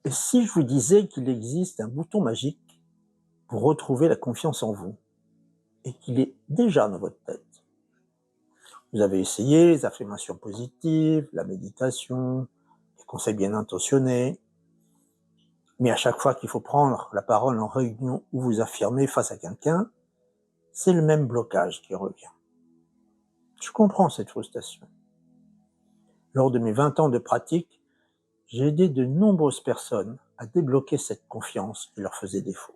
Et si je vous disais qu'il existe un bouton magique pour retrouver la confiance en vous et qu'il est déjà dans votre tête? Vous avez essayé les affirmations positives, la méditation, les conseils bien intentionnés, mais à chaque fois qu'il faut prendre la parole en réunion ou vous affirmer face à quelqu'un, c'est le même blocage qui revient. Je comprends cette frustration. Lors de mes 20 ans de pratique, j'ai aidé de nombreuses personnes à débloquer cette confiance qui leur faisait défaut.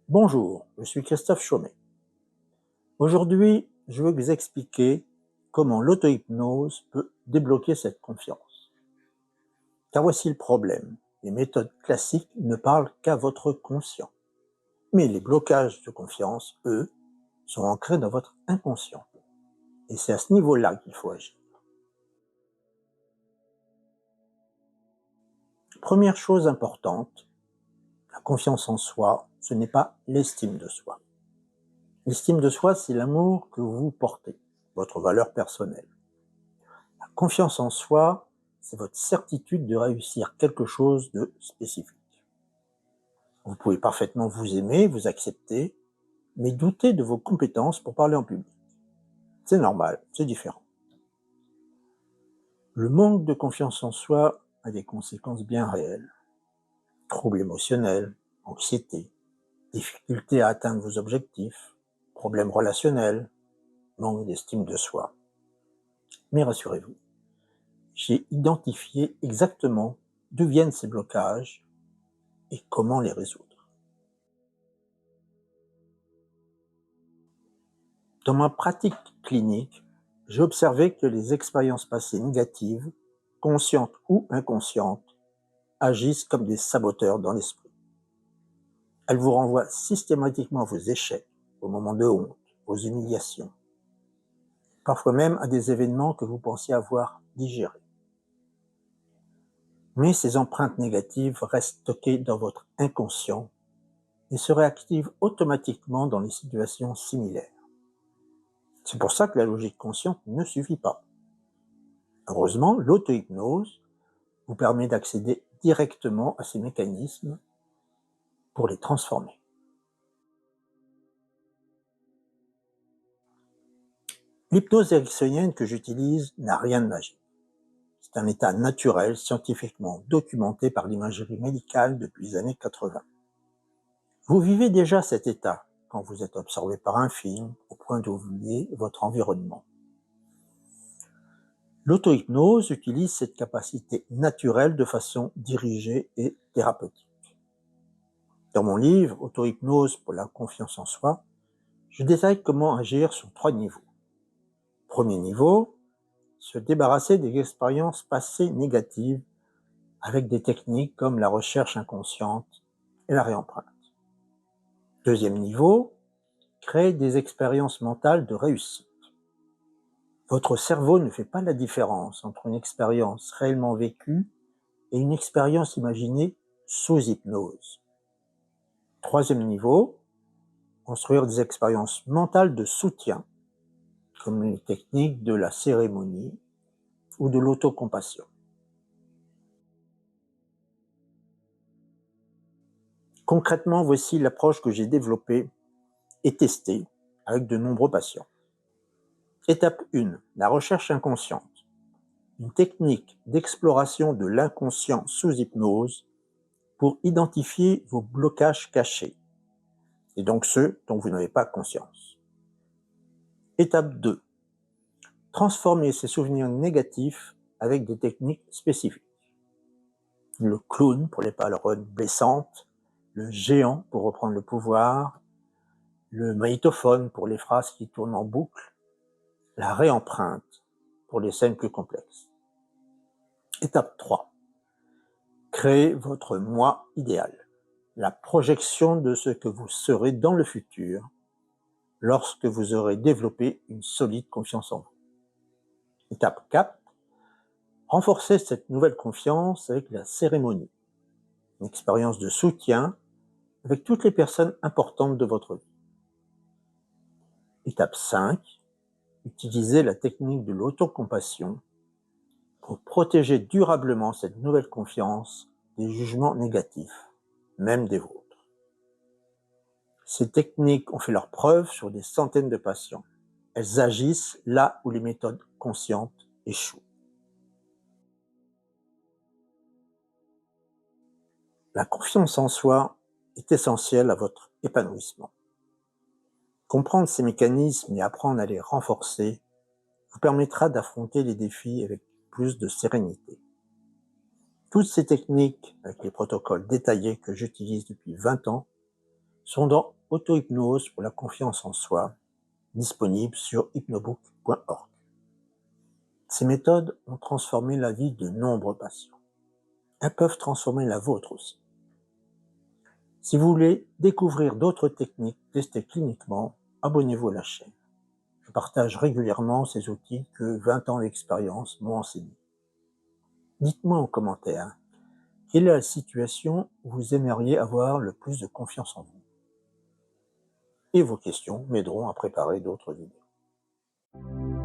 Bonjour, je suis Christophe Chaumet. Aujourd'hui, je veux vous expliquer comment l'auto-hypnose peut débloquer cette confiance. Car voici le problème. Les méthodes classiques ne parlent qu'à votre conscient. Mais les blocages de confiance, eux, sont ancrés dans votre inconscient. Et c'est à ce niveau-là qu'il faut agir. Première chose importante, la confiance en soi, ce n'est pas l'estime de soi. L'estime de soi, c'est l'amour que vous portez, votre valeur personnelle. La confiance en soi, c'est votre certitude de réussir quelque chose de spécifique. Vous pouvez parfaitement vous aimer, vous accepter, mais douter de vos compétences pour parler en public. C'est normal, c'est différent. Le manque de confiance en soi a des conséquences bien réelles. Troubles émotionnels, anxiété, difficulté à atteindre vos objectifs, problèmes relationnels, manque d'estime de soi. Mais rassurez-vous, j'ai identifié exactement d'où viennent ces blocages et comment les résoudre. Dans ma pratique clinique, j'ai observé que les expériences passées négatives, conscientes ou inconscientes, agissent comme des saboteurs dans l'esprit. Elles vous renvoient systématiquement à vos échecs, aux moments de honte, aux humiliations, parfois même à des événements que vous pensiez avoir digérés. Mais ces empreintes négatives restent stockées dans votre inconscient et se réactivent automatiquement dans les situations similaires. C'est pour ça que la logique consciente ne suffit pas. Heureusement, l'auto-hypnose vous permet d'accéder directement à ces mécanismes pour les transformer. L'hypnose ericksonienne que j'utilise n'a rien de magique. C'est un état naturel, scientifiquement documenté par l'imagerie médicale depuis les années 80. Vous vivez déjà cet état quand vous êtes absorbé par un film au point d'oublier votre environnement. L'auto-hypnose utilise cette capacité naturelle de façon dirigée et thérapeutique. Dans mon livre « Auto-hypnose pour la confiance en soi », je détaille comment agir sur 3 niveaux. Premier niveau, se débarrasser des expériences passées négatives avec des techniques comme la recherche inconsciente et la réempreinte. Deuxième niveau, créer des expériences mentales de réussite. Votre cerveau ne fait pas la différence entre une expérience réellement vécue et une expérience imaginée sous hypnose. Troisième niveau, construire des expériences mentales de soutien, comme les techniques de la cérémonie ou de l'autocompassion. Concrètement, voici l'approche que j'ai développée et testée avec de nombreux patients. Étape 1, la recherche inconsciente. Une technique d'exploration de l'inconscient sous hypnose pour identifier vos blocages cachés, et donc ceux dont vous n'avez pas conscience. Étape 2, transformer ces souvenirs négatifs avec des techniques spécifiques. Le clown pour les paroles blessantes, le géant pour reprendre le pouvoir, le magnétophone pour les phrases qui tournent en boucle, la réempreinte pour les scènes plus complexes. Étape 3. Créez votre moi idéal, la projection de ce que vous serez dans le futur lorsque vous aurez développé une solide confiance en vous. Étape 4. Renforcez cette nouvelle confiance avec la cérémonie, une expérience de soutien avec toutes les personnes importantes de votre vie. Étape 5. Utilisez la technique de l'autocompassion pour protéger durablement cette nouvelle confiance des jugements négatifs, même des vôtres. Ces techniques ont fait leurs preuves sur des centaines de patients. Elles agissent là où les méthodes conscientes échouent. La confiance en soi est essentielle à votre épanouissement. Comprendre ces mécanismes et apprendre à les renforcer vous permettra d'affronter les défis avec plus de sérénité. Toutes ces techniques, avec les protocoles détaillés que j'utilise depuis 20 ans, sont dans Auto-hypnose pour la confiance en soi, disponible sur hypnobook.org. Ces méthodes ont transformé la vie de nombreux patients. Elles peuvent transformer la vôtre aussi. Si vous voulez découvrir d'autres techniques testées cliniquement, abonnez-vous à la chaîne. Je partage régulièrement ces outils que 20 ans d'expérience m'ont enseignés. Dites-moi en commentaire, quelle est la situation où vous aimeriez avoir le plus de confiance en vous? Et vos questions m'aideront à préparer d'autres vidéos.